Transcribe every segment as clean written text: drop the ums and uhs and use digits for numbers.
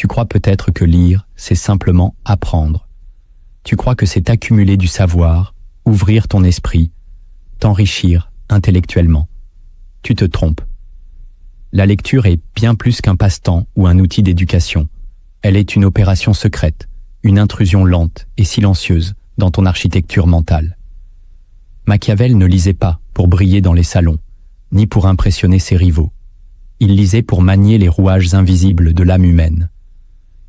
Tu crois peut-être que lire, c'est simplement apprendre. Tu crois que c'est accumuler du savoir, ouvrir ton esprit, t'enrichir intellectuellement. Tu te trompes. La lecture est bien plus qu'un passe-temps ou un outil d'éducation. Elle est une opération secrète, une intrusion lente et silencieuse dans ton architecture mentale. Machiavel ne lisait pas pour briller dans les salons, ni pour impressionner ses rivaux. Il lisait pour manier les rouages invisibles de l'âme humaine.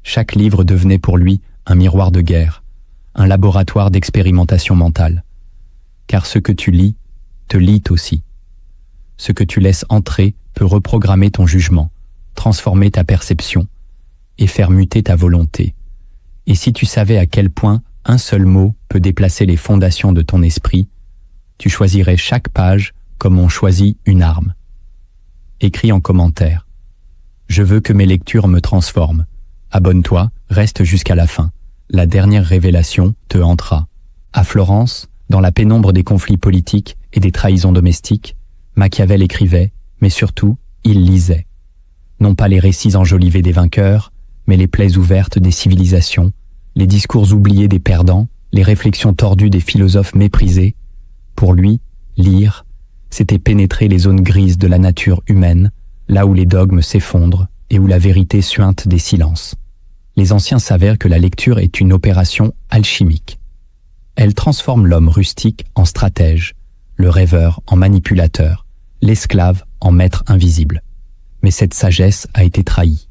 Chaque livre devenait pour lui un miroir de guerre, un laboratoire d'expérimentation mentale. Car ce que tu lis, te lit aussi. Ce que tu laisses entrer peut reprogrammer ton jugement, transformer ta perception et faire muter ta volonté. Et si tu savais à quel point un seul mot peut déplacer les fondations de ton esprit, tu choisirais chaque page comme on choisit une arme. Écris en commentaire. Je veux que mes lectures me transforment. Abonne-toi, reste jusqu'à la fin. La dernière révélation te hantera. À Florence, dans la pénombre des conflits politiques et des trahisons domestiques, Machiavel écrivait, mais surtout, il lisait. Non pas les récits enjolivés des vainqueurs, mais les plaies ouvertes des civilisations, les discours oubliés des perdants, les réflexions tordues des philosophes méprisés. Pour lui, lire, c'était pénétrer les zones grises de la nature humaine, là où les dogmes s'effondrent et où la vérité suinte des silences. Les anciens s'avèrent que la lecture est une opération alchimique. Elle transforme l'homme rustique en stratège, le rêveur en manipulateur, l'esclave en maître invisible. Mais cette sagesse a été trahie.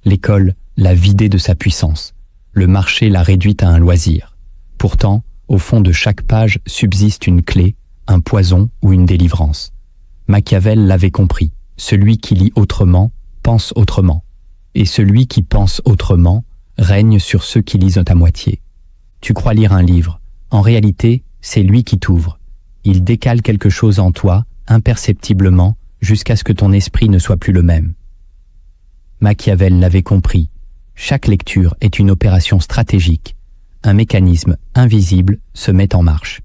L'école l'a vidée de sa puissance. Le marché l'a réduite à un loisir. Pourtant, au fond de chaque page subsiste une clé, un poison ou une délivrance. Machiavel l'avait compris. Celui qui lit autrement pense autrement. Et celui qui pense autrement règne sur ceux qui lisent à moitié. Tu crois lire un livre. En réalité, c'est lui qui t'ouvre. Il décale quelque chose en toi, imperceptiblement, jusqu'à ce que ton esprit ne soit plus le même. Machiavel l'avait compris. Chaque lecture est une opération stratégique. Un mécanisme invisible se met en marche.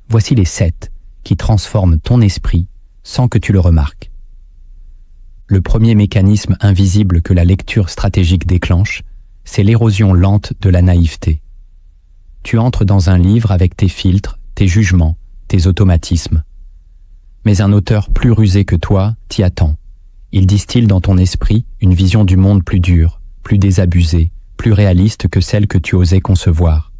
Voici les 7 qui transforment ton esprit sans que tu le remarques. Le premier mécanisme invisible que la lecture stratégique déclenche, c'est l'érosion lente de la naïveté. Tu entres dans un livre avec tes filtres, tes jugements, tes automatismes. Mais un auteur plus rusé que toi t'y attend. Il distille dans ton esprit une vision du monde plus dure, plus désabusée, plus réaliste que celle que tu osais concevoir.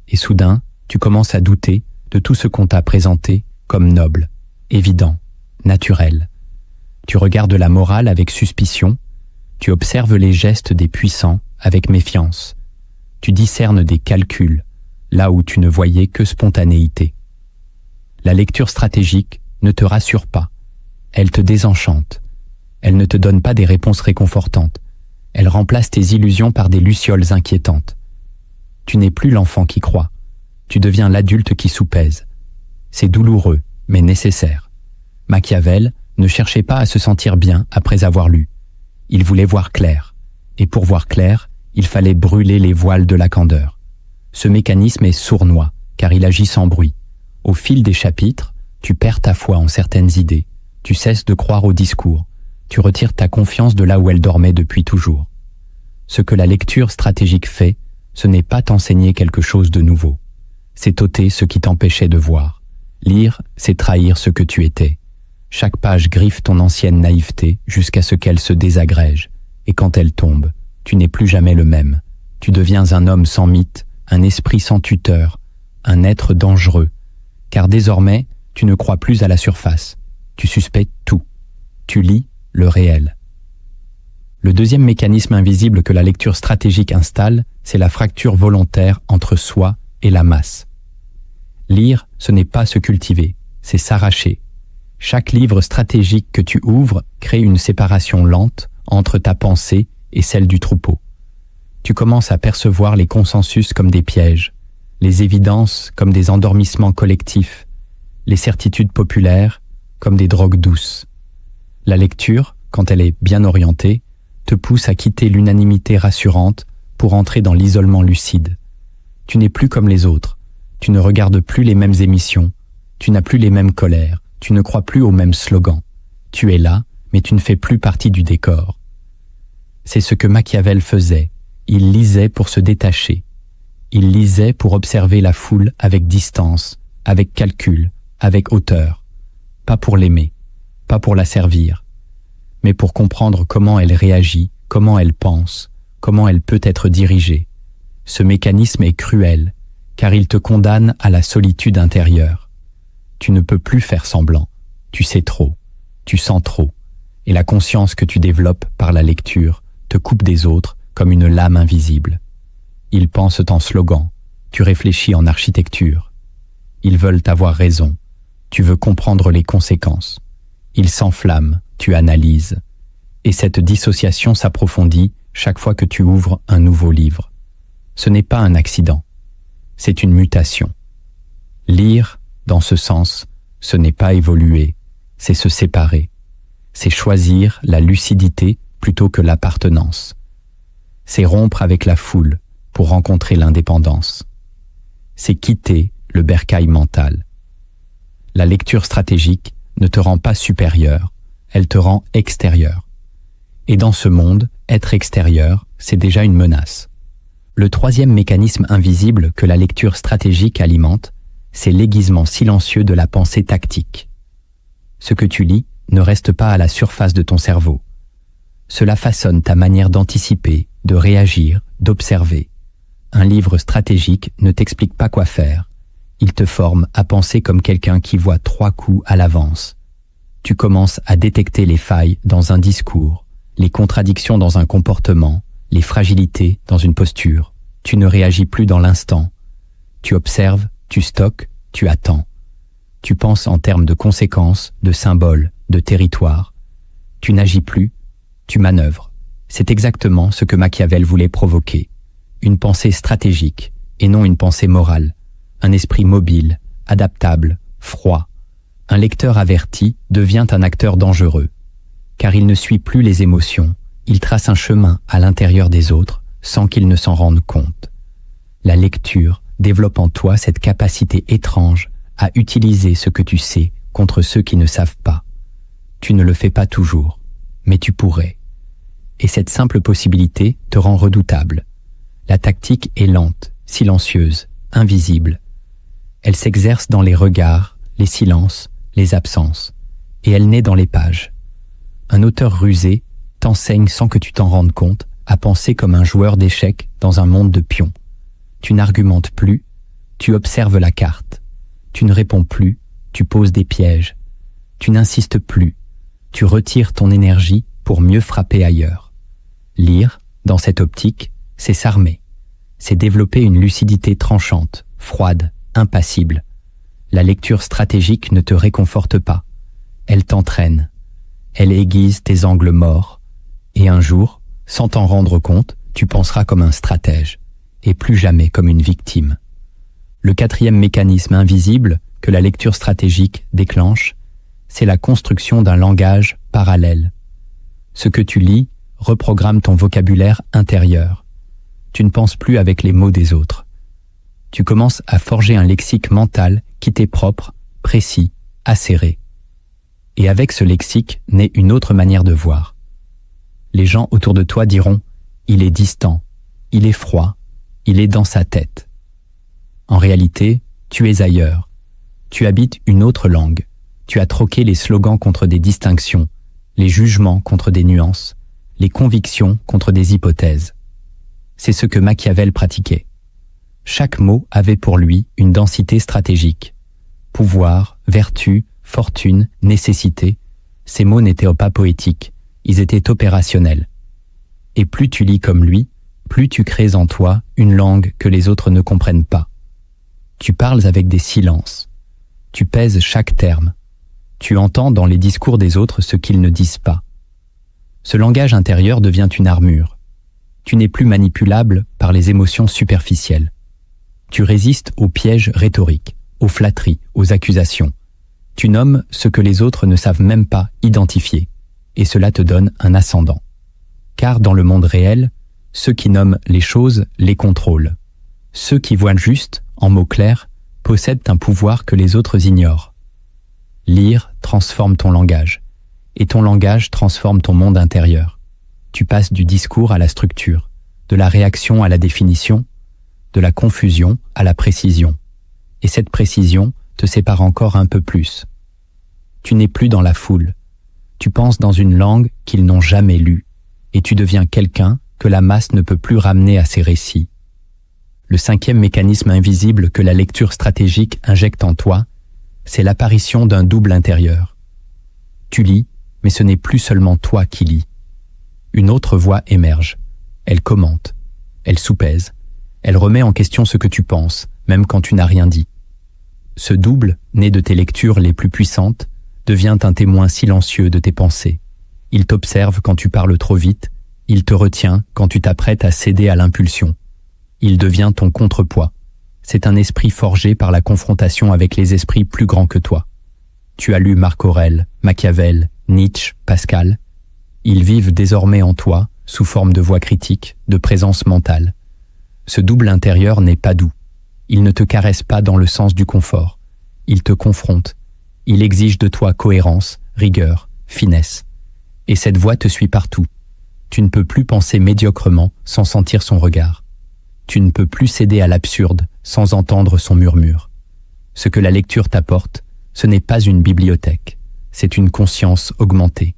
Et soudain, tu commences à douter de tout ce qu'on t'a présenté comme noble, évident, naturel. Tu regardes la morale avec suspicion, tu observes les gestes des puissants avec méfiance. Tu discernes des calculs, là où tu ne voyais que spontanéité. La lecture stratégique ne te rassure pas, elle te désenchante. Elle ne te donne pas des réponses réconfortantes, elle remplace tes illusions par des lucioles inquiétantes. Tu n'es plus l'enfant qui croit, tu deviens l'adulte qui soupèse. C'est douloureux, mais nécessaire. Machiavel ne cherchait pas à se sentir bien après avoir lu. Il voulait voir clair, et pour voir clair, il fallait brûler les voiles de la candeur. Ce mécanisme est sournois, car il agit sans bruit. Au fil des chapitres, tu perds ta foi en certaines idées, tu cesses de croire au discours, tu retires ta confiance de là où elle dormait depuis toujours. Ce que la lecture stratégique fait, ce n'est pas t'enseigner quelque chose de nouveau. C'est ôter ce qui t'empêchait de voir. Lire, c'est trahir ce que tu étais. Chaque page griffe ton ancienne naïveté jusqu'à ce qu'elle se désagrège. Et quand elle tombe, tu n'es plus jamais le même. Tu deviens un homme sans mythe, un esprit sans tuteur, un être dangereux. Car désormais, tu ne crois plus à la surface. Tu suspectes tout. Tu lis le réel. Le deuxième mécanisme invisible que la lecture stratégique installe, c'est la fracture volontaire entre soi et la masse. Lire, ce n'est pas se cultiver, c'est s'arracher. Chaque livre stratégique que tu ouvres crée une séparation lente entre ta pensée et celle du troupeau. Tu commences à percevoir les consensus comme des pièges, les évidences comme des endormissements collectifs, les certitudes populaires comme des drogues douces. La lecture, quand elle est bien orientée, te pousse à quitter l'unanimité rassurante pour entrer dans l'isolement lucide. Tu n'es plus comme les autres, tu ne regardes plus les mêmes émissions, tu n'as plus les mêmes colères, tu ne crois plus aux mêmes slogans. Tu es là, mais tu ne fais plus partie du décor. C'est ce que Machiavel faisait. Il lisait pour se détacher. Il lisait pour observer la foule avec distance, avec calcul, avec hauteur. Pas pour l'aimer, pas pour la servir, mais pour comprendre comment elle réagit, comment elle pense, comment elle peut être dirigée. Ce mécanisme est cruel, car il te condamne à la solitude intérieure. Tu ne peux plus faire semblant. Tu sais trop, tu sens trop, et la conscience que tu développes par la lecture te coupe des autres comme une lame invisible. Ils pensent en slogan, tu réfléchis en architecture. Ils veulent avoir raison, tu veux comprendre les conséquences. Ils s'enflamment, tu analyses. Et cette dissociation s'approfondit chaque fois que tu ouvres un nouveau livre. Ce n'est pas un accident, c'est une mutation. Lire, dans ce sens, ce n'est pas évoluer, c'est se séparer. C'est choisir la lucidité plutôt que l'appartenance. C'est rompre avec la foule pour rencontrer l'indépendance. C'est quitter le bercail mental. La lecture stratégique ne te rend pas supérieur, elle te rend extérieur. Et dans ce monde, être extérieur, c'est déjà une menace. Le troisième mécanisme invisible que la lecture stratégique alimente, c'est l'aiguisement silencieux de la pensée tactique. Ce que tu lis ne reste pas à la surface de ton cerveau. Cela façonne ta manière d'anticiper, de réagir, d'observer. Un livre stratégique ne t'explique pas quoi faire. Il te forme à penser comme quelqu'un qui voit 3 coups à l'avance. Tu commences à détecter les failles dans un discours, les contradictions dans un comportement, les fragilités dans une posture. Tu ne réagis plus dans l'instant. Tu observes, tu stockes, tu attends. Tu penses en termes de conséquences, de symboles, de territoire. Tu n'agis plus, tu manœuvres. C'est exactement ce que Machiavel voulait provoquer. Une pensée stratégique, et non une pensée morale. Un esprit mobile, adaptable, froid. Un lecteur averti devient un acteur dangereux. Car il ne suit plus les émotions, il trace un chemin à l'intérieur des autres sans qu'ils ne s'en rendent compte. La lecture développe en toi cette capacité étrange à utiliser ce que tu sais contre ceux qui ne savent pas. Tu ne le fais pas toujours, mais tu pourrais. Et cette simple possibilité te rend redoutable. La tactique est lente, silencieuse, invisible. Elle s'exerce dans les regards, les silences, les absences, et elle naît dans les pages. Un auteur rusé t'enseigne sans que tu t'en rendes compte à penser comme un joueur d'échecs dans un monde de pions. Tu n'argumentes plus, tu observes la carte. Tu ne réponds plus, tu poses des pièges. Tu n'insistes plus, tu retires ton énergie pour mieux frapper ailleurs. Lire, dans cette optique, c'est s'armer. C'est développer une lucidité tranchante, froide, impassible. La lecture stratégique ne te réconforte pas. Elle t'entraîne. Elle aiguise tes angles morts. Et un jour, sans t'en rendre compte, tu penseras comme un stratège, et plus jamais comme une victime. Le quatrième mécanisme invisible que la lecture stratégique déclenche, c'est la construction d'un langage parallèle. Ce que tu lis reprogramme ton vocabulaire intérieur. Tu ne penses plus avec les mots des autres. Tu commences à forger un lexique mental qui t'est propre, précis, acéré. Et avec ce lexique naît une autre manière de voir. Les gens autour de toi diront « il est distant, il est froid, il est dans sa tête ». En réalité, tu es ailleurs. Tu habites une autre langue. Tu as troqué les slogans contre des distinctions, les jugements contre des nuances, les convictions contre des hypothèses. C'est ce que Machiavel pratiquait. Chaque mot avait pour lui une densité stratégique. Pouvoir, vertu, fortune, nécessité, ces mots n'étaient pas poétiques, ils étaient opérationnels. Et plus tu lis comme lui, plus tu crées en toi une langue que les autres ne comprennent pas. Tu parles avec des silences. Tu pèses chaque terme. Tu entends dans les discours des autres ce qu'ils ne disent pas. Ce langage intérieur devient une armure. Tu n'es plus manipulable par les émotions superficielles. Tu résistes aux pièges rhétoriques, aux flatteries, aux accusations. Tu nommes ce que les autres ne savent même pas identifier, et cela te donne un ascendant. Car dans le monde réel, ceux qui nomment les choses les contrôlent. Ceux qui voient juste, en mots clairs, possèdent un pouvoir que les autres ignorent. Lire transforme ton langage, et ton langage transforme ton monde intérieur. Tu passes du discours à la structure, de la réaction à la définition, de la confusion à la précision. Et cette précision te sépare encore un peu plus. Tu n'es plus dans la foule. Tu penses dans une langue qu'ils n'ont jamais lue, et tu deviens quelqu'un que la masse ne peut plus ramener à ses récits. Le cinquième mécanisme invisible que la lecture stratégique injecte en toi, c'est l'apparition d'un double intérieur. Tu lis, mais ce n'est plus seulement toi qui lis. Une autre voix émerge. Elle commente. Elle soupèse. Elle remet en question ce que tu penses, même quand tu n'as rien dit. Ce double, né de tes lectures les plus puissantes, devient un témoin silencieux de tes pensées. Il t'observe quand tu parles trop vite, il te retient quand tu t'apprêtes à céder à l'impulsion. Il devient ton contrepoids. C'est un esprit forgé par la confrontation avec les esprits plus grands que toi. Tu as lu Marc Aurèle, Machiavel, Nietzsche, Pascal. Ils vivent désormais en toi, sous forme de voix critique, de présence mentale. Ce double intérieur n'est pas doux. Il ne te caresse pas dans le sens du confort. Il te confronte. Il exige de toi cohérence, rigueur, finesse. Et cette voix te suit partout. Tu ne peux plus penser médiocrement sans sentir son regard. Tu ne peux plus céder à l'absurde sans entendre son murmure. Ce que la lecture t'apporte, ce n'est pas une bibliothèque, c'est une conscience augmentée.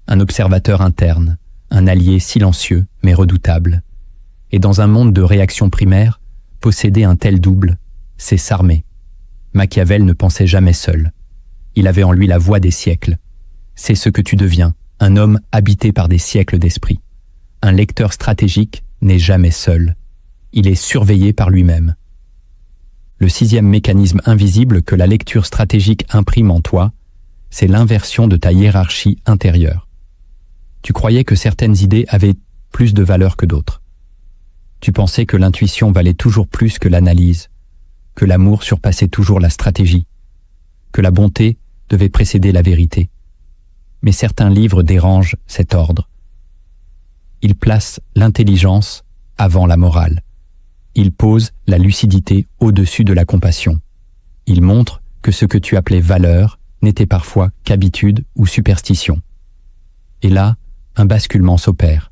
Un observateur interne, un allié silencieux mais redoutable. Et dans un monde de réactions primaires, posséder un tel double, c'est s'armer. Machiavel ne pensait jamais seul. Il avait en lui la voix des siècles. C'est ce que tu deviens, un homme habité par des siècles d'esprit. Un lecteur stratégique n'est jamais seul. Il est surveillé par lui-même. Le sixième mécanisme invisible que la lecture stratégique imprime en toi, c'est l'inversion de ta hiérarchie intérieure. Tu croyais que certaines idées avaient plus de valeur que d'autres. Tu pensais que l'intuition valait toujours plus que l'analyse, que l'amour surpassait toujours la stratégie, que la bonté devait précéder la vérité. Mais certains livres dérangent cet ordre. Ils placent l'intelligence avant la morale. Ils posent la lucidité au-dessus de la compassion. Ils montrent que ce que tu appelais valeur n'était parfois qu'habitude ou superstition. Et là, un basculement s'opère.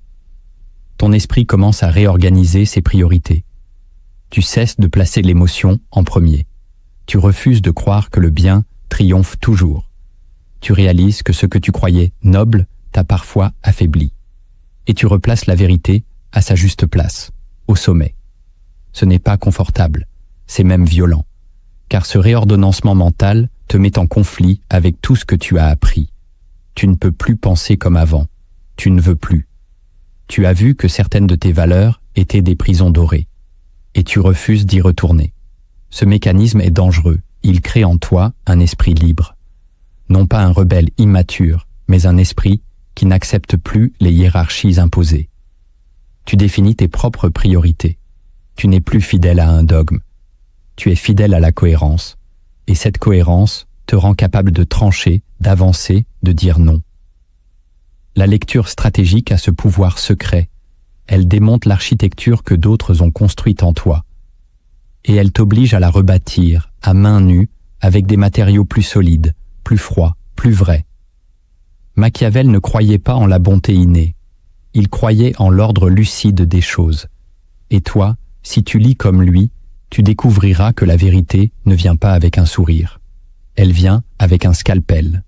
Ton esprit commence à réorganiser ses priorités. Tu cesses de placer l'émotion en premier. Tu refuses de croire que le bien triomphe toujours. Tu réalises que ce que tu croyais noble t'a parfois affaibli. Et tu replaces la vérité à sa juste place, au sommet. Ce n'est pas confortable, c'est même violent, car ce réordonnancement mental te met en conflit avec tout ce que tu as appris. Tu ne peux plus penser comme avant, tu ne veux plus. Tu as vu que certaines de tes valeurs étaient des prisons dorées, et tu refuses d'y retourner. Ce mécanisme est dangereux, il crée en toi un esprit libre. Non pas un rebelle immature, mais un esprit qui n'accepte plus les hiérarchies imposées. Tu définis tes propres priorités. Tu n'es plus fidèle à un dogme. Tu es fidèle à la cohérence. Et cette cohérence te rend capable de trancher, d'avancer, de dire non. La lecture stratégique a ce pouvoir secret. Elle démonte l'architecture que d'autres ont construite en toi. Et elle t'oblige à la rebâtir, à main nue, avec des matériaux plus solides, plus froids, plus vrais. Machiavel ne croyait pas en la bonté innée. Il croyait en l'ordre lucide des choses. Et toi, si tu lis comme lui, tu découvriras que la vérité ne vient pas avec un sourire. Elle vient avec un scalpel.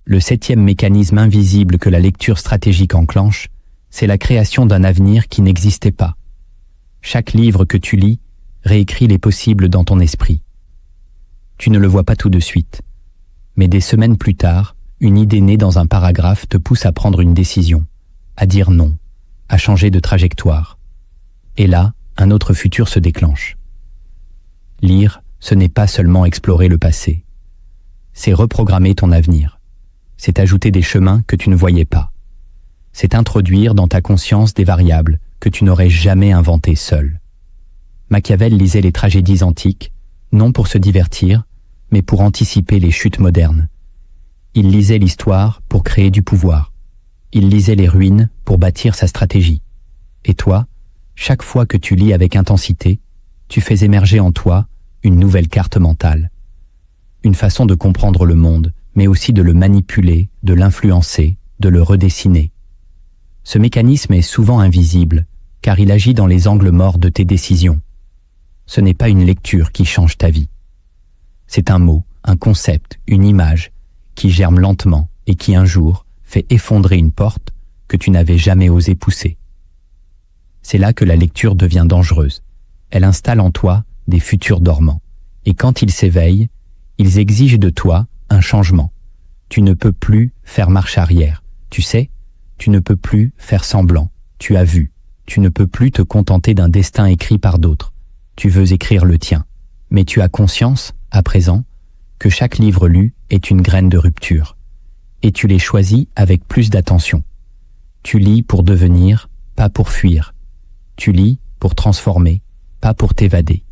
Le septième mécanisme invisible que la lecture stratégique enclenche, c'est la création d'un avenir qui n'existait pas. Chaque livre que tu lis réécrit les possibles dans ton esprit. Tu ne le vois pas tout de suite, mais des semaines plus tard, une idée née dans un paragraphe te pousse à prendre une décision, à dire non, à changer de trajectoire. Et là, un autre futur se déclenche. Lire, ce n'est pas seulement explorer le passé. C'est reprogrammer ton avenir. C'est ajouter des chemins que tu ne voyais pas. C'est introduire dans ta conscience des variables que tu n'aurais jamais inventées seul. Machiavel lisait les tragédies antiques, non pour se divertir, mais pour anticiper les chutes modernes. Il lisait l'histoire pour créer du pouvoir. Il lisait les ruines pour bâtir sa stratégie. Et toi, chaque fois que tu lis avec intensité, tu fais émerger en toi une nouvelle carte mentale. Une façon de comprendre le monde, mais aussi de le manipuler, de l'influencer, de le redessiner. Ce mécanisme est souvent invisible, car il agit dans les angles morts de tes décisions. Ce n'est pas une lecture qui change ta vie. C'est un mot, un concept, une image, qui germe lentement et qui un jour fait effondrer une porte que tu n'avais jamais osé pousser. C'est là que la lecture devient dangereuse. Elle installe en toi des futurs dormants. Et quand ils s'éveillent, ils exigent de toi un changement. Tu ne peux plus faire marche arrière. Tu sais, tu ne peux plus faire semblant. Tu as vu. Tu ne peux plus te contenter d'un destin écrit par d'autres. Tu veux écrire le tien. Mais tu as conscience, à présent, que chaque livre lu est une graine de rupture. Et tu les choisis avec plus d'attention. Tu lis pour devenir, pas pour fuir. Tu lis pour transformer, pas pour t'évader.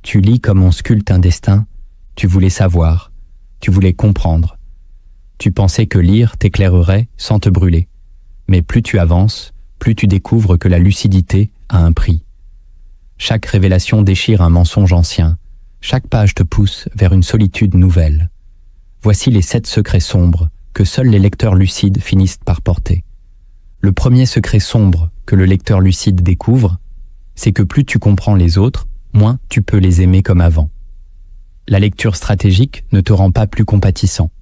Tu lis comme on sculpte un destin. Tu voulais savoir, tu voulais comprendre. Tu pensais que lire t'éclairerait sans te brûler. Mais plus tu avances, plus tu découvres que la lucidité a un prix. Chaque révélation déchire un mensonge ancien. Chaque page te pousse vers une solitude nouvelle. Voici les 7 secrets sombres que seuls les lecteurs lucides finissent par porter. Le premier secret sombre que le lecteur lucide découvre, c'est que plus tu comprends les autres, moins tu peux les aimer comme avant. La lecture stratégique ne te rend pas plus compatissant.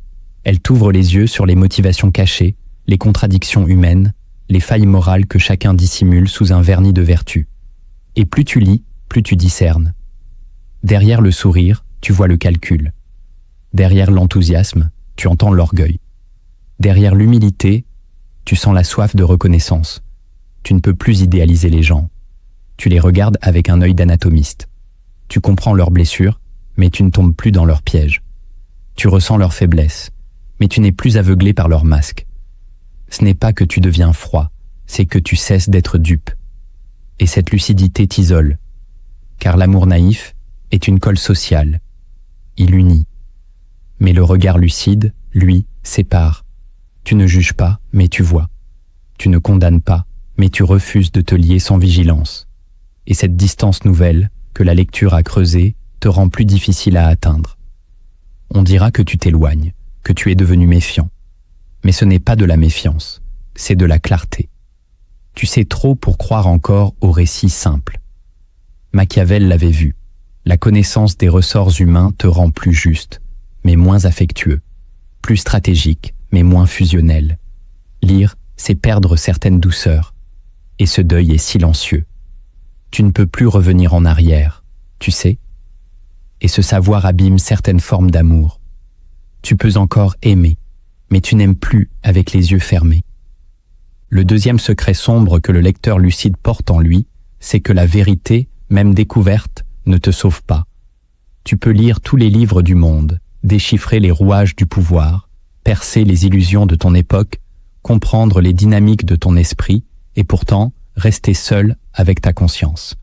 Elle t'ouvre les yeux sur les motivations cachées, les contradictions humaines, les failles morales que chacun dissimule sous un vernis de vertu. Et plus tu lis, plus tu discernes. Derrière le sourire, tu vois le calcul. Derrière l'enthousiasme, tu entends l'orgueil. Derrière l'humilité, tu sens la soif de reconnaissance. Tu ne peux plus idéaliser les gens. Tu les regardes avec un œil d'anatomiste. Tu comprends leurs blessures, mais tu ne tombes plus dans leurs pièges. Tu ressens leurs faiblesses, mais tu n'es plus aveuglé par leurs masques. Ce n'est pas que tu deviens froid, c'est que tu cesses d'être dupe. Et cette lucidité t'isole, car l'amour naïf est une colle sociale. Il unit. Mais le regard lucide, lui, sépare. Tu ne juges pas, mais tu vois. Tu ne condamnes pas, mais tu refuses de te lier sans vigilance. Et cette distance nouvelle, que la lecture a creusée, te rend plus difficile à atteindre. On dira que tu t'éloignes, que tu es devenu méfiant. Mais ce n'est pas de la méfiance, c'est de la clarté. Tu sais trop pour croire encore aux récits simples. Machiavel l'avait vu. La connaissance des ressorts humains te rend plus juste, mais moins affectueux, plus stratégique, mais moins fusionnel. Lire, c'est perdre certaines douceurs, et ce deuil est silencieux. Tu ne peux plus revenir en arrière, tu sais, et ce savoir abîme certaines formes d'amour. Tu peux encore aimer, mais tu n'aimes plus avec les yeux fermés. Le deuxième secret sombre que le lecteur lucide porte en lui, c'est que la vérité, même découverte, ne te sauve pas. Tu peux lire tous les livres du monde, déchiffrer les rouages du pouvoir, percer les illusions de ton époque, comprendre les dynamiques de ton esprit, et pourtant rester seul avec ta conscience.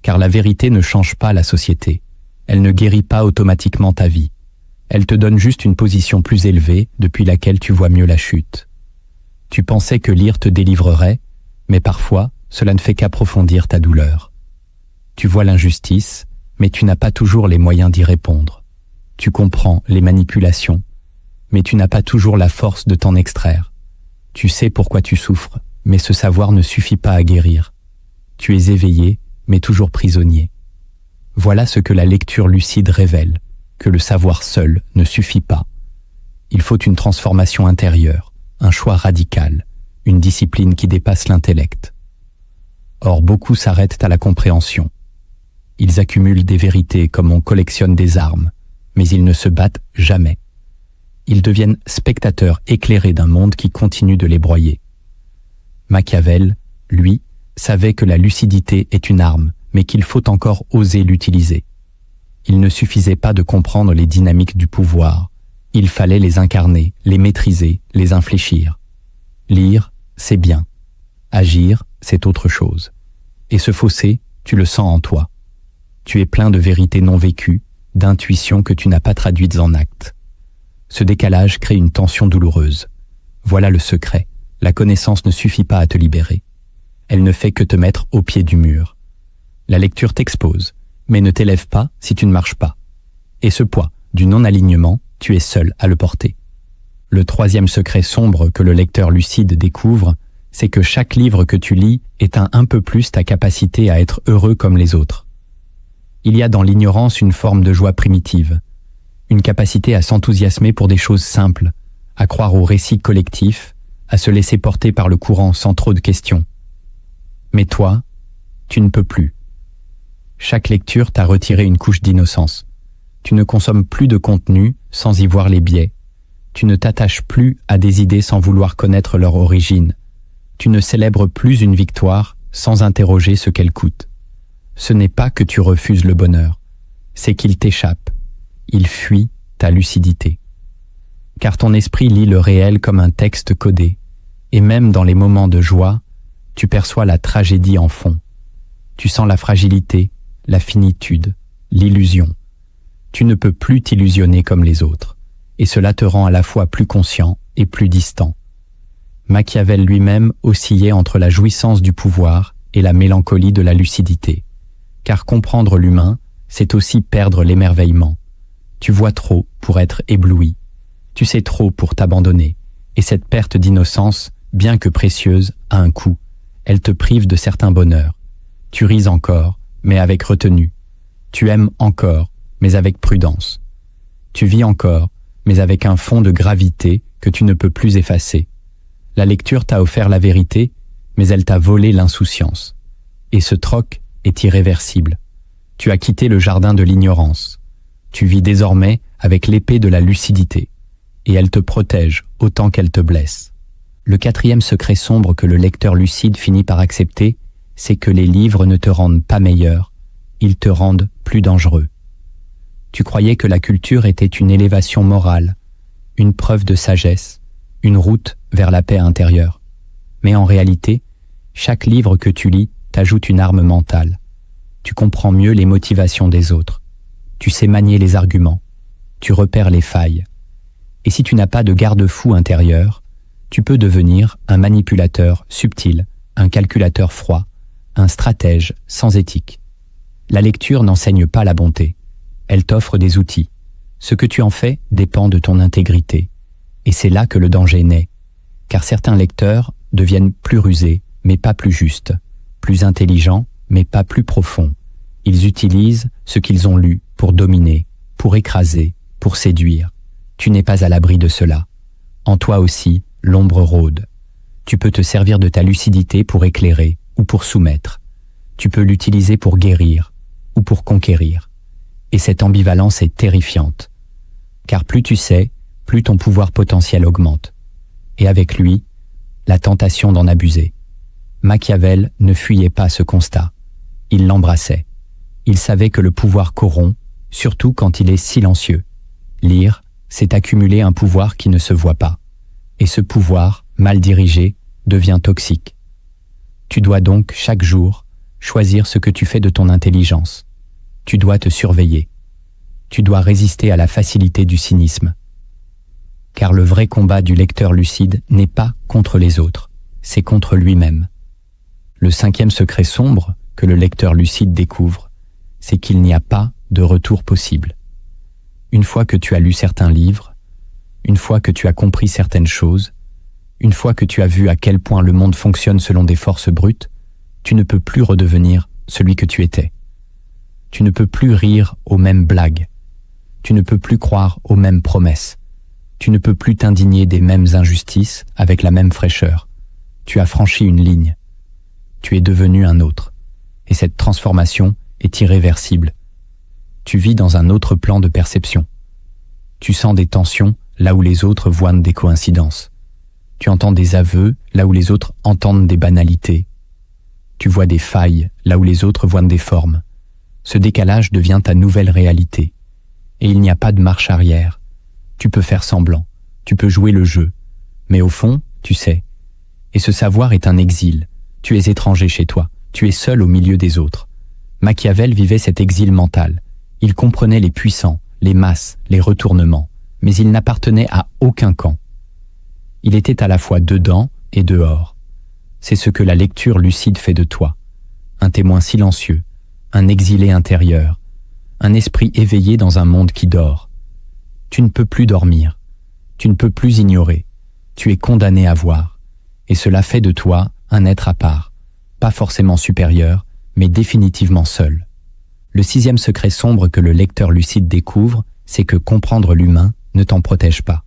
Car la vérité ne change pas la société. Elle ne guérit pas automatiquement ta vie. Elle te donne juste une position plus élevée depuis laquelle tu vois mieux la chute. Tu pensais que lire te délivrerait, mais parfois, cela ne fait qu'approfondir ta douleur. Tu vois l'injustice, mais tu n'as pas toujours les moyens d'y répondre. Tu comprends les manipulations, mais tu n'as pas toujours la force de t'en extraire. Tu sais pourquoi tu souffres, mais ce savoir ne suffit pas à guérir. Tu es éveillé, mais toujours prisonnier. Voilà ce que la lecture lucide révèle, que le savoir seul ne suffit pas. Il faut une transformation intérieure, un choix radical, une discipline qui dépasse l'intellect. Or, beaucoup s'arrêtent à la compréhension. Ils accumulent des vérités comme on collectionne des armes, mais ils ne se battent jamais. Ils deviennent spectateurs éclairés d'un monde qui continue de les broyer. Machiavel, lui, savait que la lucidité est une arme, mais qu'il faut encore oser l'utiliser. Il ne suffisait pas de comprendre les dynamiques du pouvoir. Il fallait les incarner, les maîtriser, les infléchir. Lire, c'est bien. Agir, c'est autre chose. Et ce fossé, tu le sens en toi. Tu es plein de vérités non vécues, d'intuitions que tu n'as pas traduites en actes. Ce décalage crée une tension douloureuse. Voilà le secret. La connaissance ne suffit pas à te libérer. Elle ne fait que te mettre au pied du mur. La lecture t'expose, mais ne t'élève pas si tu ne marches pas. Et ce poids du non-alignement, tu es seul à le porter. Le troisième secret sombre que le lecteur lucide découvre, c'est que chaque livre que tu lis éteint un peu plus ta capacité à être heureux comme les autres. Il y a dans l'ignorance une forme de joie primitive, une capacité à s'enthousiasmer pour des choses simples, à croire au récit collectif, à se laisser porter par le courant sans trop de questions. Mais toi, tu ne peux plus. Chaque lecture t'a retiré une couche d'innocence. Tu ne consommes plus de contenu sans y voir les biais. Tu ne t'attaches plus à des idées sans vouloir connaître leur origine. Tu ne célèbres plus une victoire sans interroger ce qu'elle coûte. Ce n'est pas que tu refuses le bonheur, c'est qu'il t'échappe. Il fuit ta lucidité. Car ton esprit lit le réel comme un texte codé, et même dans les moments de joie, tu perçois la tragédie en fond. Tu sens la fragilité, la finitude, l'illusion. Tu ne peux plus t'illusionner comme les autres, et cela te rend à la fois plus conscient et plus distant. Machiavel lui-même oscillait entre la jouissance du pouvoir et la mélancolie de la lucidité. Car comprendre l'humain, c'est aussi perdre l'émerveillement. Tu vois trop pour être ébloui. Tu sais trop pour t'abandonner. Et cette perte d'innocence, bien que précieuse, a un coût. Elle te prive de certains bonheurs. Tu ris encore, mais avec retenue. Tu aimes encore, mais avec prudence. Tu vis encore, mais avec un fond de gravité que tu ne peux plus effacer. La lecture t'a offert la vérité, mais elle t'a volé l'insouciance. Et ce troc est irréversible. Tu as quitté le jardin de l'ignorance. Tu vis désormais avec l'épée de la lucidité, et elle te protège autant qu'elle te blesse. Le quatrième secret sombre que le lecteur lucide finit par accepter, c'est que les livres ne te rendent pas meilleur, ils te rendent plus dangereux. Tu croyais que la culture était une élévation morale, une preuve de sagesse, une route vers la paix intérieure. Mais en réalité, chaque livre que tu lis t'ajoute une arme mentale. Tu comprends mieux les motivations des autres. Tu sais manier les arguments. Tu repères les failles. Et si tu n'as pas de garde-fou intérieur, tu peux devenir un manipulateur subtil, un calculateur froid, un stratège sans éthique. La lecture n'enseigne pas la bonté. Elle t'offre des outils. Ce que tu en fais dépend de ton intégrité. Et c'est là que le danger naît. Car certains lecteurs deviennent plus rusés, mais pas plus justes, plus intelligents, mais pas plus profonds. Ils utilisent ce qu'ils ont lu pour dominer, pour écraser, pour séduire. Tu n'es pas à l'abri de cela. En toi aussi, l'ombre rôde. Tu peux te servir de ta lucidité pour éclairer ou pour soumettre. Tu peux l'utiliser pour guérir ou pour conquérir. Et cette ambivalence est terrifiante. Car plus tu sais, plus ton pouvoir potentiel augmente. Et avec lui, la tentation d'en abuser. Machiavel ne fuyait pas ce constat. Il l'embrassait. Il savait que le pouvoir corrompt, surtout quand il est silencieux. Lire, c'est accumuler un pouvoir qui ne se voit pas. Et ce pouvoir, mal dirigé, devient toxique. Tu dois donc, chaque jour, choisir ce que tu fais de ton intelligence. Tu dois te surveiller. Tu dois résister à la facilité du cynisme. Car le vrai combat du lecteur lucide n'est pas contre les autres, c'est contre lui-même. Le cinquième secret sombre que le lecteur lucide découvre, c'est qu'il n'y a pas de retour possible. Une fois que tu as lu certains livres, une fois que tu as compris certaines choses, une fois que tu as vu à quel point le monde fonctionne selon des forces brutes, tu ne peux plus redevenir celui que tu étais. Tu ne peux plus rire aux mêmes blagues. Tu ne peux plus croire aux mêmes promesses. Tu ne peux plus t'indigner des mêmes injustices avec la même fraîcheur. Tu as franchi une ligne. Tu es devenu un autre. Et cette transformation est irréversible. Tu vis dans un autre plan de perception. Tu sens des tensions là où les autres voient des coïncidences. Tu entends des aveux là où les autres entendent des banalités. Tu vois des failles là où les autres voient des formes. Ce décalage devient ta nouvelle réalité. Et il n'y a pas de marche arrière. Tu peux faire semblant, tu peux jouer le jeu. Mais au fond, tu sais. Et ce savoir est un exil. Tu es étranger chez toi. Tu es seul au milieu des autres. Machiavel vivait cet exil mental. Il comprenait les puissants, les masses, les retournements. Mais il n'appartenait à aucun camp. Il était à la fois dedans et dehors. C'est ce que la lecture lucide fait de toi. Un témoin silencieux, un exilé intérieur, un esprit éveillé dans un monde qui dort. Tu ne peux plus dormir. Tu ne peux plus ignorer. Tu es condamné à voir. et cela fait de toi un être à part, pas forcément supérieur, mais définitivement seul. Le 6e secret sombre que le lecteur lucide découvre, c'est que comprendre l'humain ne t'en protège pas.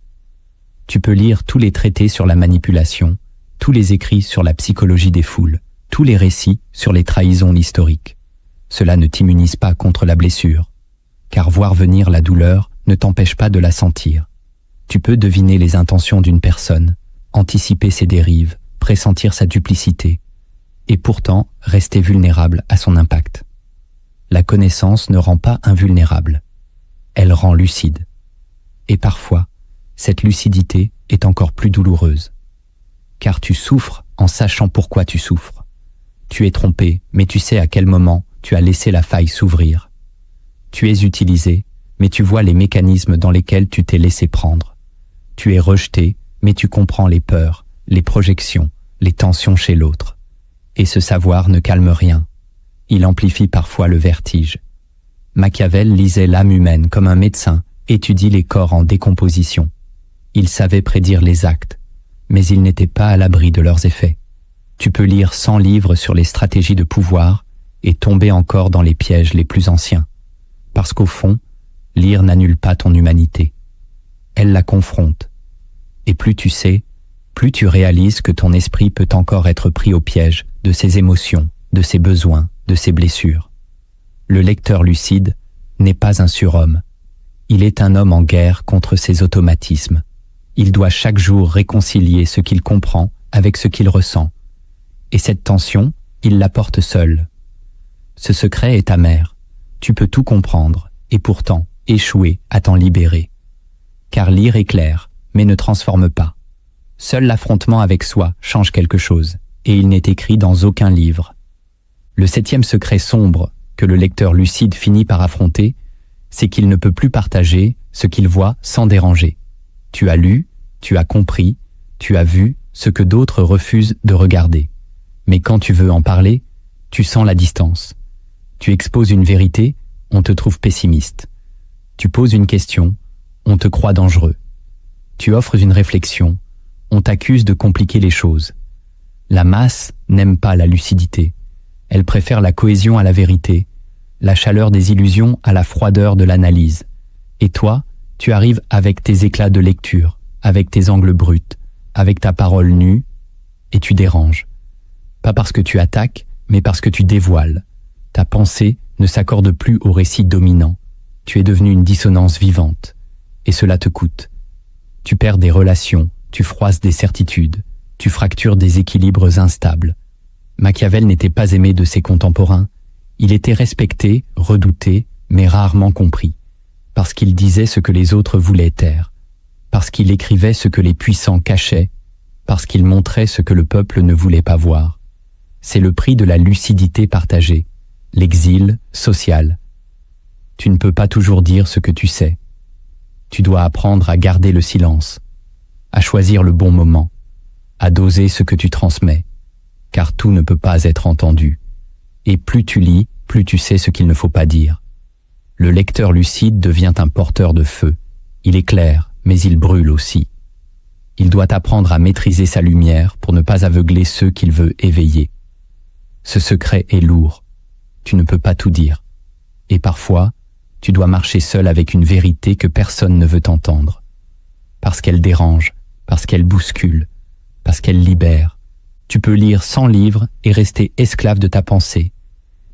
Tu peux lire tous les traités sur la manipulation, tous les écrits sur la psychologie des foules, tous les récits sur les trahisons historiques. Cela ne t'immunise pas contre la blessure, car voir venir la douleur ne t'empêche pas de la sentir. Tu peux deviner les intentions d'une personne, anticiper ses dérives, pressentir sa duplicité, et pourtant rester vulnérable à son impact. La connaissance ne rend pas invulnérable, elle rend lucide. Et parfois, cette lucidité est encore plus douloureuse, car tu souffres en sachant pourquoi tu souffres. Tu es trompé, mais tu sais à quel moment tu as laissé la faille s'ouvrir. Tu es utilisé, mais tu vois les mécanismes dans lesquels tu t'es laissé prendre. Tu es rejeté, mais tu comprends les peurs, les projections, les tensions chez l'autre. Et ce savoir ne calme rien. Il amplifie parfois le vertige. Machiavel lisait l'âme humaine comme un médecin étudie les corps en décomposition. Il savait prédire les actes, mais il n'était pas à l'abri de leurs effets. Tu peux lire 100 livres sur les stratégies de pouvoir et tomber encore dans les pièges les plus anciens. Parce qu'au fond, lire n'annule pas ton humanité. Elle la confronte. Et plus tu sais, plus tu réalises que ton esprit peut encore être pris au piège de ses émotions, de ses besoins, de ses blessures. Le lecteur lucide n'est pas un surhomme. Il est un homme en guerre contre ses automatismes. Il doit chaque jour réconcilier ce qu'il comprend avec ce qu'il ressent. Et cette tension, il la porte seul. Ce secret est amer. Tu peux tout comprendre et pourtant échouer à t'en libérer. Car lire éclaire, mais ne transforme pas. Seul l'affrontement avec soi change quelque chose, et il n'est écrit dans aucun livre. Le 7e secret sombre que le lecteur lucide finit par affronter, c'est qu'il ne peut plus partager ce qu'il voit sans déranger. Tu as lu, tu as compris, tu as vu ce que d'autres refusent de regarder. Mais quand tu veux en parler, tu sens la distance. Tu exposes une vérité, on te trouve pessimiste. Tu poses une question, on te croit dangereux. Tu offres une réflexion, on t'accuse de compliquer les choses. La masse n'aime pas la lucidité. Elle préfère la cohésion à la vérité, la chaleur des illusions à la froideur de l'analyse. Et toi, tu arrives avec tes éclats de lecture, avec tes angles bruts, avec ta parole nue, et tu déranges. Pas parce que tu attaques, mais parce que tu dévoiles. Ta pensée ne s'accorde plus au récit dominant. Tu es devenu une dissonance vivante. Et cela te coûte. Tu perds des relations, tu froisses des certitudes, tu fractures des équilibres instables. Machiavel n'était pas aimé de ses contemporains. Il était respecté, redouté, mais rarement compris. Parce qu'il disait ce que les autres voulaient taire. Parce qu'il écrivait ce que les puissants cachaient. Parce qu'il montrait ce que le peuple ne voulait pas voir. C'est le prix de la lucidité partagée, l'exil social. Tu ne peux pas toujours dire ce que tu sais. Tu dois apprendre à garder le silence, à choisir le bon moment, à doser ce que tu transmets, car tout ne peut pas être entendu. Et plus tu lis, plus tu sais ce qu'il ne faut pas dire. Le lecteur lucide devient un porteur de feu. Il éclaire, mais il brûle aussi. Il doit apprendre à maîtriser sa lumière pour ne pas aveugler ceux qu'il veut éveiller. Ce secret est lourd. Tu ne peux pas tout dire. Et parfois, tu dois marcher seul avec une vérité que personne ne veut entendre. Parce qu'elle dérange, parce qu'elle bouscule, parce qu'elle libère. Tu peux lire 100 livres et rester esclave de ta pensée.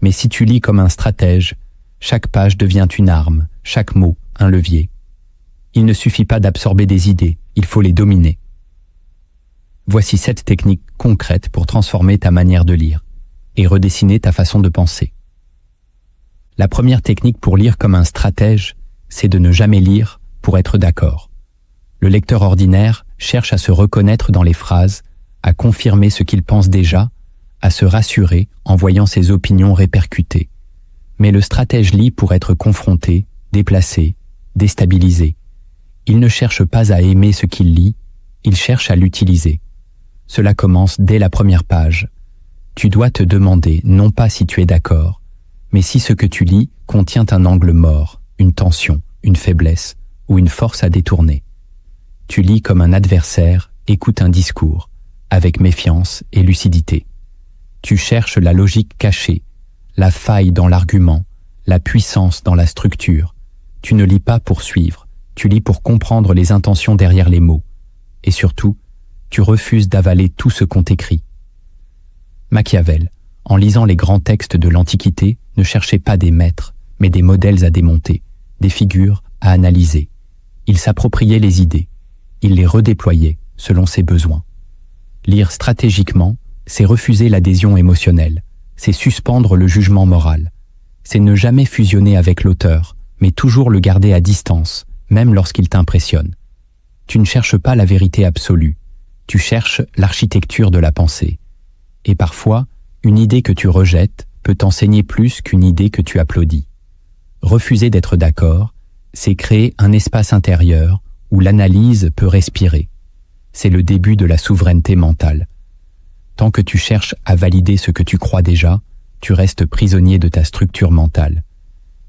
Mais si tu lis comme un stratège, chaque page devient une arme, chaque mot un levier. Il ne suffit pas d'absorber des idées, il faut les dominer. Voici 7 techniques concrètes pour transformer ta manière de lire et redessiner ta façon de penser. La première technique pour lire comme un stratège, c'est de ne jamais lire pour être d'accord. Le lecteur ordinaire cherche à se reconnaître dans les phrases, à confirmer ce qu'il pense déjà, à se rassurer en voyant ses opinions répercutées. Mais le stratège lit pour être confronté, déplacé, déstabilisé. Il ne cherche pas à aimer ce qu'il lit, il cherche à l'utiliser. Cela commence dès la première page. Tu dois te demander non pas si tu es d'accord, mais si ce que tu lis contient un angle mort, une tension, une faiblesse ou une force à détourner. Tu lis comme un adversaire, écoute un discours, avec méfiance et lucidité. Tu cherches la logique cachée, la faille dans l'argument, la puissance dans la structure. Tu ne lis pas pour suivre, tu lis pour comprendre les intentions derrière les mots. Et surtout, tu refuses d'avaler tout ce qu'on t'écrit. Machiavel, en lisant les grands textes de l'Antiquité, ne cherchait pas des maîtres, mais des modèles à démonter, des figures à analyser. Il s'appropriait les idées, il les redéployait selon ses besoins. Lire stratégiquement, c'est refuser l'adhésion émotionnelle, c'est suspendre le jugement moral, c'est ne jamais fusionner avec l'auteur, mais toujours le garder à distance, même lorsqu'il t'impressionne. Tu ne cherches pas la vérité absolue, tu cherches l'architecture de la pensée. Et parfois, une idée que tu rejettes peut t'enseigner plus qu'une idée que tu applaudis. Refuser d'être d'accord, c'est créer un espace intérieur où l'analyse peut respirer. C'est le début de la souveraineté mentale. Tant que tu cherches à valider ce que tu crois déjà, tu restes prisonnier de ta structure mentale.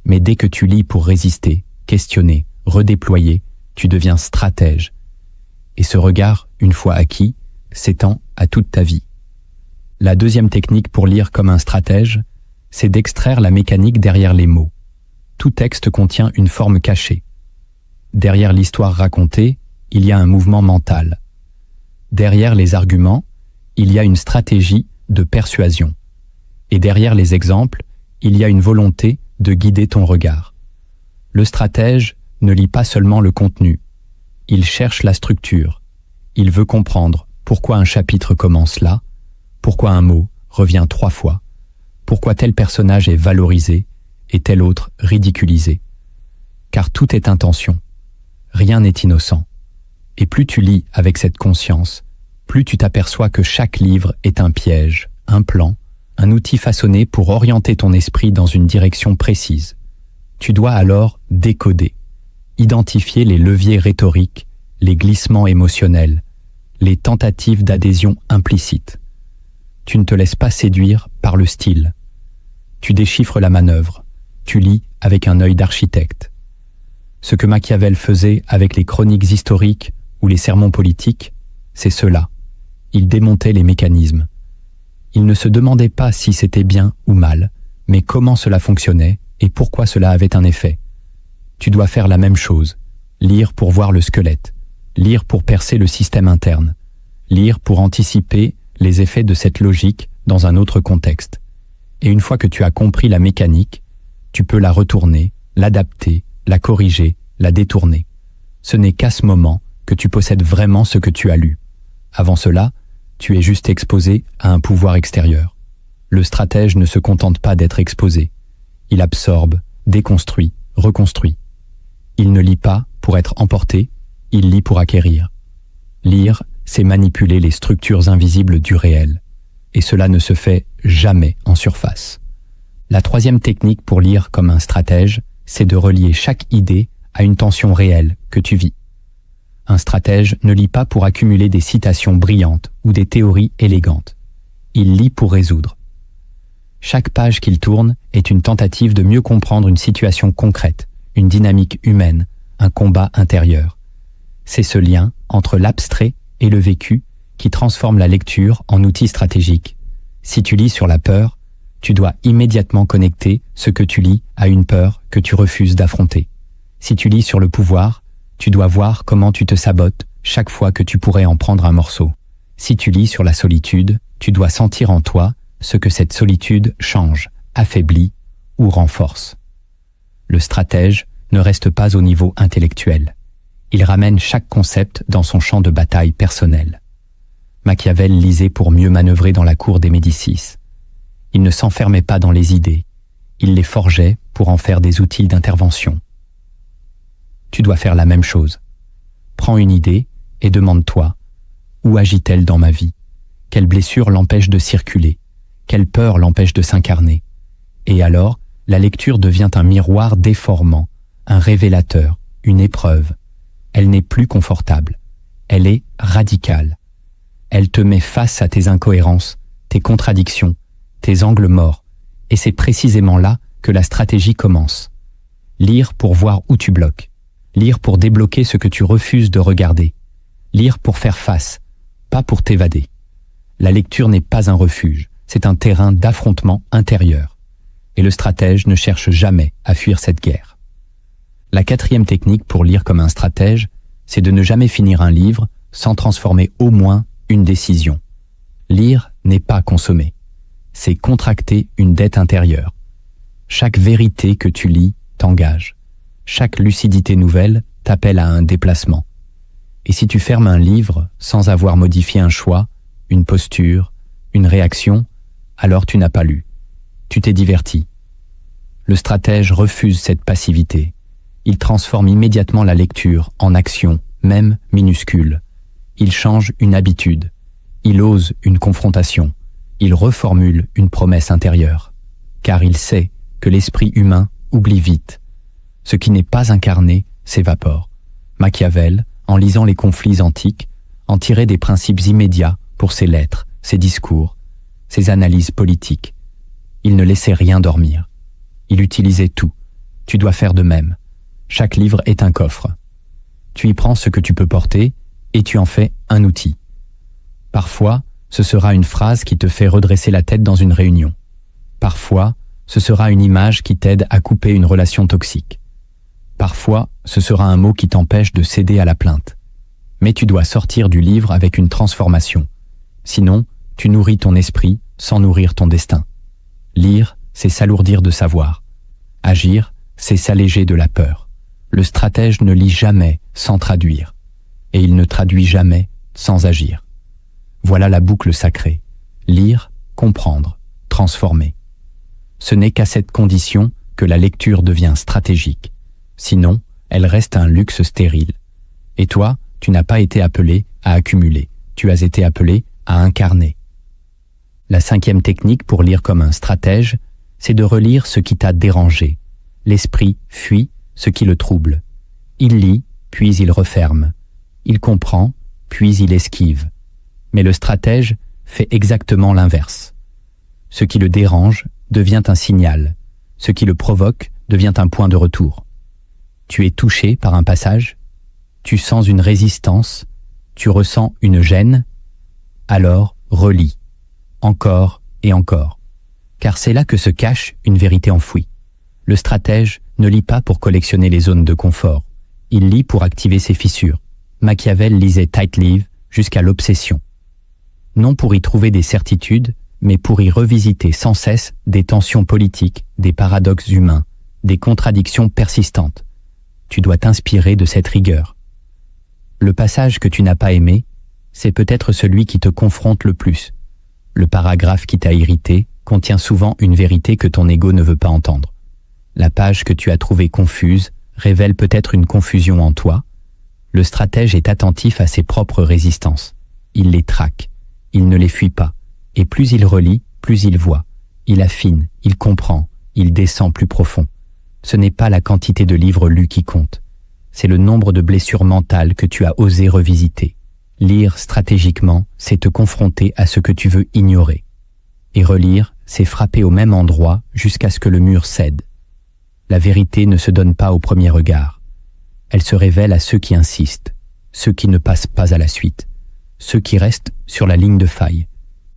Mais dès que tu lis pour résister, questionner, redéployer, tu deviens stratège. Et ce regard, une fois acquis, s'étend à toute ta vie. La deuxième technique pour lire comme un stratège, c'est d'extraire la mécanique derrière les mots. Tout texte contient une forme cachée. Derrière l'histoire racontée, il y a un mouvement mental. Derrière les arguments, il y a une stratégie de persuasion. Et derrière les exemples, il y a une volonté de guider ton regard. Le stratège ne lit pas seulement le contenu. Il cherche la structure. Il veut comprendre pourquoi un chapitre commence là, pourquoi un mot revient 3 fois, pourquoi tel personnage est valorisé et tel autre ridiculisé. Car tout est intention. Rien n'est innocent. Et plus tu lis avec cette conscience, plus tu t'aperçois que chaque livre est un piège, un plan, un outil façonné pour orienter ton esprit dans une direction précise. Tu dois alors décoder, identifier les leviers rhétoriques, les glissements émotionnels, les tentatives d'adhésion implicite. Tu ne te laisses pas séduire par le style. Tu déchiffres la manœuvre, tu lis avec un œil d'architecte. Ce que Machiavel faisait avec les chroniques historiques ou les sermons politiques, c'est cela. Il démontait les mécanismes. Il ne se demandait pas si c'était bien ou mal, mais comment cela fonctionnait et pourquoi cela avait un effet. Tu dois faire la même chose, lire pour voir le squelette, lire pour percer le système interne, lire pour anticiper les effets de cette logique dans un autre contexte. Et une fois que tu as compris la mécanique, tu peux la retourner, l'adapter, la corriger, la détourner. Ce n'est qu'à ce moment que tu possèdes vraiment ce que tu as lu. Avant cela, tu es juste exposé à un pouvoir extérieur. Le stratège ne se contente pas d'être exposé. Il absorbe, déconstruit, reconstruit. Il ne lit pas pour être emporté, il lit pour acquérir. Lire, c'est manipuler les structures invisibles du réel. Et cela ne se fait jamais en surface. La troisième technique pour lire comme un stratège, c'est de relier chaque idée à une tension réelle que tu vis. Un stratège ne lit pas pour accumuler des citations brillantes ou des théories élégantes. Il lit pour résoudre. Chaque page qu'il tourne est une tentative de mieux comprendre une situation concrète, une dynamique humaine, un combat intérieur. C'est ce lien entre l'abstrait et le vécu qui transforme la lecture en outil stratégique. Si tu lis sur la peur, tu dois immédiatement connecter ce que tu lis à une peur que tu refuses d'affronter. Si tu lis sur le pouvoir, tu dois voir comment tu te sabotes chaque fois que tu pourrais en prendre un morceau. Si tu lis sur la solitude, tu dois sentir en toi ce que cette solitude change, affaiblit ou renforce. Le stratège ne reste pas au niveau intellectuel. Il ramène chaque concept dans son champ de bataille personnel. Machiavel lisait pour mieux manœuvrer dans la cour des Médicis. Il ne s'enfermait pas dans les idées. Il les forgeait pour en faire des outils d'intervention. Tu dois faire la même chose. Prends une idée et demande-toi, où agit-elle dans ma vie? Quelle blessure l'empêche de circuler? Quelle peur l'empêche de s'incarner? Et alors, la lecture devient un miroir déformant, un révélateur, une épreuve. Elle n'est plus confortable. Elle est radicale. Elle te met face à tes incohérences, tes contradictions, tes angles morts. Et c'est précisément là que la stratégie commence. Lire pour voir où tu bloques. Lire pour débloquer ce que tu refuses de regarder. Lire pour faire face, pas pour t'évader. La lecture n'est pas un refuge, c'est un terrain d'affrontement intérieur. Et le stratège ne cherche jamais à fuir cette guerre. La 4e technique pour lire comme un stratège, c'est de ne jamais finir un livre sans transformer au moins une décision. Lire n'est pas consommer, c'est contracter une dette intérieure. Chaque vérité que tu lis t'engage. Chaque lucidité nouvelle t'appelle à un déplacement. Et si tu fermes un livre sans avoir modifié un choix, une posture, une réaction, alors tu n'as pas lu. Tu t'es diverti. Le stratège refuse cette passivité. Il transforme immédiatement la lecture en action, même minuscule. Il change une habitude. Il ose une confrontation. Il reformule une promesse intérieure. Car il sait que l'esprit humain oublie vite. Ce qui n'est pas incarné s'évapore. Machiavel, en lisant les conflits antiques, en tirait des principes immédiats pour ses lettres, ses discours, ses analyses politiques. Il ne laissait rien dormir. Il utilisait tout. Tu dois faire de même. Chaque livre est un coffre. Tu y prends ce que tu peux porter et tu en fais un outil. Parfois, ce sera une phrase qui te fait redresser la tête dans une réunion. Parfois, ce sera une image qui t'aide à couper une relation toxique. Parfois, ce sera un mot qui t'empêche de céder à la plainte. Mais tu dois sortir du livre avec une transformation. Sinon, tu nourris ton esprit sans nourrir ton destin. Lire, c'est s'alourdir de savoir. Agir, c'est s'alléger de la peur. Le stratège ne lit jamais sans traduire. Et il ne traduit jamais sans agir. Voilà la boucle sacrée. Lire, comprendre, transformer. Ce n'est qu'à cette condition que la lecture devient stratégique. Sinon, elle reste un luxe stérile. Et toi, tu n'as pas été appelé à accumuler. Tu as été appelé à incarner. La 5e technique pour lire comme un stratège, c'est de relire ce qui t'a dérangé. L'esprit fuit ce qui le trouble. Il lit, puis il referme. Il comprend, puis il esquive. Mais le stratège fait exactement l'inverse. Ce qui le dérange devient un signal. Ce qui le provoque devient un point de retour. Tu es touché par un passage, tu sens une résistance, tu ressens une gêne, alors relis, encore et encore. Car c'est là que se cache une vérité enfouie. Le stratège ne lit pas pour collectionner les zones de confort, il lit pour activer ses fissures. Machiavel lisait Tight-Live jusqu'à l'obsession. Non pour y trouver des certitudes, mais pour y revisiter sans cesse des tensions politiques, des paradoxes humains, des contradictions persistantes. Tu dois t'inspirer de cette rigueur. Le passage que tu n'as pas aimé, c'est peut-être celui qui te confronte le plus. Le paragraphe qui t'a irrité contient souvent une vérité que ton ego ne veut pas entendre. La page que tu as trouvée confuse révèle peut-être une confusion en toi. Le stratège est attentif à ses propres résistances. Il les traque. Il ne les fuit pas. Et plus il relit, plus il voit. Il affine, il comprend, il descend plus profond. Ce n'est pas la quantité de livres lus qui compte. C'est le nombre de blessures mentales que tu as osé revisiter. Lire stratégiquement, c'est te confronter à ce que tu veux ignorer. Et relire, c'est frapper au même endroit jusqu'à ce que le mur cède. La vérité ne se donne pas au premier regard. Elle se révèle à ceux qui insistent, ceux qui ne passent pas à la suite, ceux qui restent sur la ligne de faille.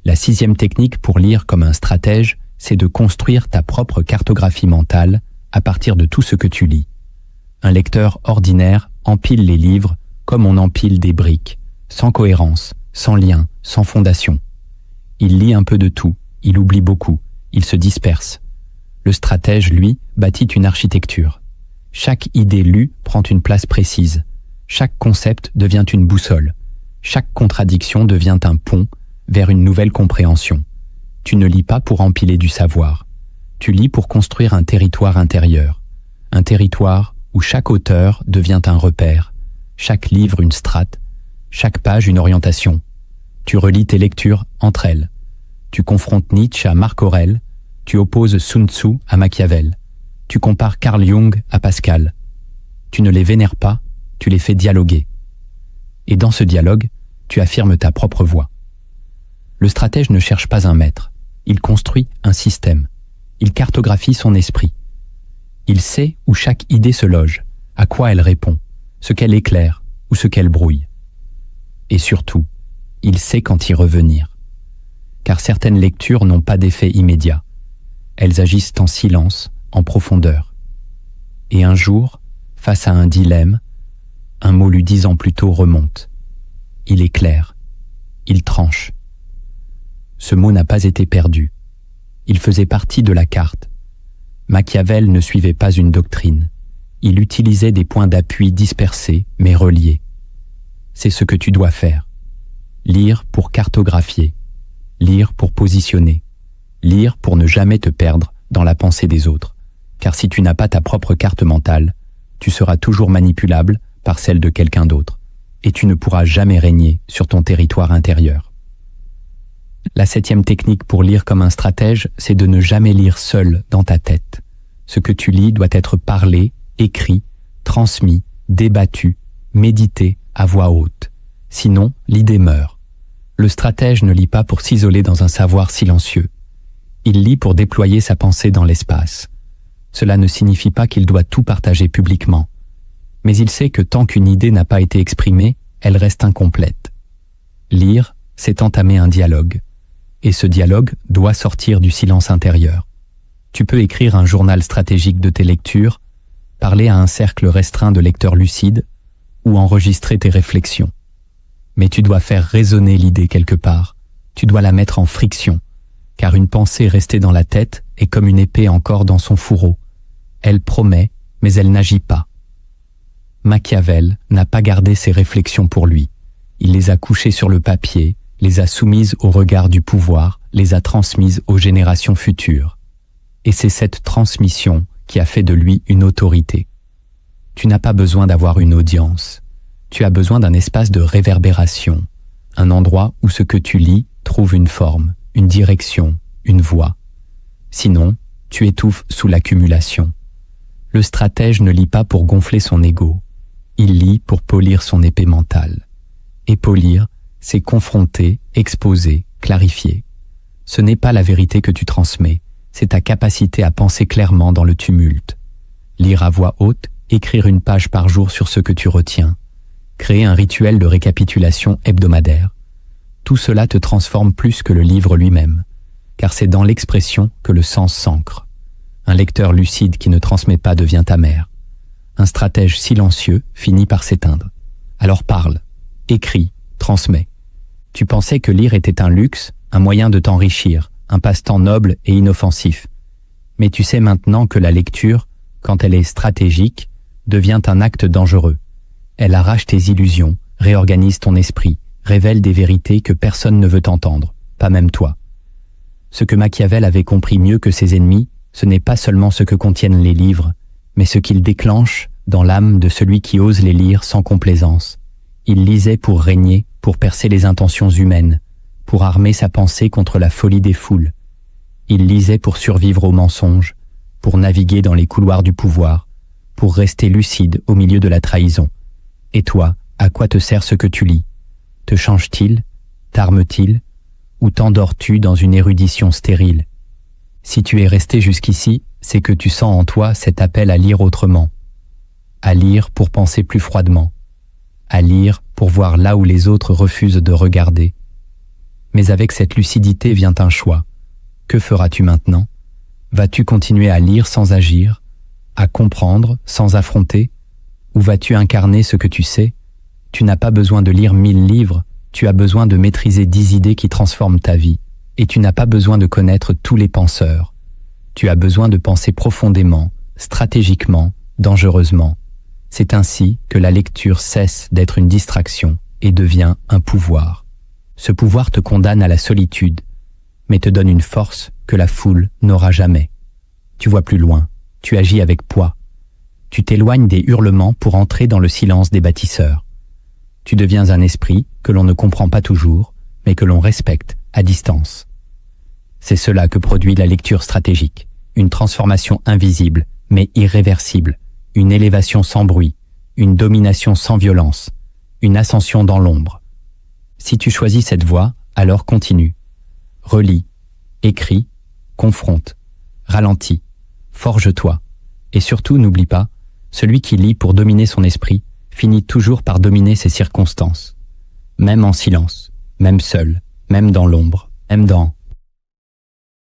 La 6e technique pour lire comme un stratège, c'est de construire ta propre cartographie mentale à partir de tout ce que tu lis. Un lecteur ordinaire empile les livres comme on empile des briques, sans cohérence, sans lien, sans fondation. Il lit un peu de tout, il oublie beaucoup, il se disperse. Le stratège, lui, bâtit une architecture. Chaque idée lue prend une place précise. Chaque concept devient une boussole. Chaque contradiction devient un pont vers une nouvelle compréhension. Tu ne lis pas pour empiler du savoir. Tu lis pour construire un territoire intérieur. Un territoire où chaque auteur devient un repère, chaque livre une strate, chaque page une orientation. Tu relis tes lectures entre elles. Tu confrontes Nietzsche à Marc Aurèle, tu opposes Sun Tzu à Machiavel. Tu compares Carl Jung à Pascal. Tu ne les vénères pas, tu les fais dialoguer. Et dans ce dialogue, tu affirmes ta propre voix. Le stratège ne cherche pas un maître, il construit un système. Il cartographie son esprit. Il sait où chaque idée se loge, à quoi elle répond, ce qu'elle éclaire ou ce qu'elle brouille. Et surtout, il sait quand y revenir. car certaines lectures n'ont pas d'effet immédiat. Elles agissent en silence, en profondeur. Et un jour, face à un dilemme, un mot lu 10 ans plus tôt remonte. Il éclaire. Il tranche. Ce mot n'a pas été perdu. Il faisait partie de la carte. Machiavel ne suivait pas une doctrine. Il utilisait des points d'appui dispersés, mais reliés. C'est ce que tu dois faire. Lire pour cartographier. Lire pour positionner. Lire pour ne jamais te perdre dans la pensée des autres. Car si tu n'as pas ta propre carte mentale, tu seras toujours manipulable par celle de quelqu'un d'autre. Et tu ne pourras jamais régner sur ton territoire intérieur. La 7e technique pour lire comme un stratège, c'est de ne jamais lire seul dans ta tête. Ce que tu lis doit être parlé, écrit, transmis, débattu, médité à voix haute. Sinon, l'idée meurt. Le stratège ne lit pas pour s'isoler dans un savoir silencieux. Il lit pour déployer sa pensée dans l'espace. Cela ne signifie pas qu'il doit tout partager publiquement. Mais il sait que tant qu'une idée n'a pas été exprimée, elle reste incomplète. Lire, c'est entamer un dialogue. Et ce dialogue doit sortir du silence intérieur. Tu peux écrire un journal stratégique de tes lectures, parler à un cercle restreint de lecteurs lucides, ou enregistrer tes réflexions. Mais tu dois faire résonner l'idée quelque part. Tu dois la mettre en friction, car une pensée restée dans la tête est comme une épée encore dans son fourreau. Elle promet, mais elle n'agit pas. Machiavel n'a pas gardé ses réflexions pour lui. Il les a couchées sur le papier, les a soumises au regard du pouvoir, les a transmises aux générations futures. Et c'est cette transmission qui a fait de lui une autorité. Tu n'as pas besoin d'avoir une audience. Tu as besoin d'un espace de réverbération, un endroit où ce que tu lis trouve une forme, une direction, une voix. Sinon, tu étouffes sous l'accumulation. Le stratège ne lit pas pour gonfler son ego. Il lit pour polir son épée mentale. Et polir, c'est confronter, exposer, clarifier. Ce n'est pas la vérité que tu transmets, c'est ta capacité à penser clairement dans le tumulte. Lire à voix haute, écrire une page par jour sur ce que tu retiens. Créer un rituel de récapitulation hebdomadaire. Tout cela te transforme plus que le livre lui-même, car c'est dans l'expression que le sens s'ancre. Un lecteur lucide qui ne transmet pas devient amer. Un stratège silencieux finit par s'éteindre. Alors parle, écris, transmets. Tu pensais que lire était un luxe, un moyen de t'enrichir, un passe-temps noble et inoffensif. Mais tu sais maintenant que la lecture, quand elle est stratégique, devient un acte dangereux. Elle arrache tes illusions, réorganise ton esprit, révèle des vérités que personne ne veut entendre, pas même toi. Ce que Machiavel avait compris mieux que ses ennemis, ce n'est pas seulement ce que contiennent les livres, mais ce qu'ils déclenchent dans l'âme de celui qui ose les lire sans complaisance. Il lisait pour régner, pour percer les intentions humaines, pour armer sa pensée contre la folie des foules. Il lisait pour survivre aux mensonges, pour naviguer dans les couloirs du pouvoir, pour rester lucide au milieu de la trahison. Et toi, à quoi te sert ce que tu lis? Te change-t-il? T'arme-t-il? Ou t'endors-tu dans une érudition stérile? Si tu es resté jusqu'ici, c'est que tu sens en toi cet appel à lire autrement, à lire pour penser plus froidement, à lire pour voir là où les autres refusent de regarder. Mais avec cette lucidité vient un choix. Que feras-tu maintenant? Vas-tu continuer à lire sans agir, à comprendre sans affronter? Ou vas-tu incarner ce que tu sais? Tu n'as pas besoin de lire 1000 livres, tu as besoin de maîtriser 10 idées qui transforment ta vie. Et tu n'as pas besoin de connaître tous les penseurs. Tu as besoin de penser profondément, stratégiquement, dangereusement. C'est ainsi que la lecture cesse d'être une distraction et devient un pouvoir. Ce pouvoir te condamne à la solitude, mais te donne une force que la foule n'aura jamais. Tu vois plus loin, tu agis avec poids. Tu t'éloignes des hurlements pour entrer dans le silence des bâtisseurs. Tu deviens un esprit que l'on ne comprend pas toujours, mais que l'on respecte à distance. C'est cela que produit la lecture stratégique, une transformation invisible, mais irréversible, une élévation sans bruit, une domination sans violence, une ascension dans l'ombre. Si tu choisis cette voie, alors continue. Relis, écris, confronte, ralentis, forge-toi. Et surtout, n'oublie pas, celui qui lit pour dominer son esprit finit toujours par dominer ses circonstances. Même en silence, même seul, même dans l'ombre, M dans.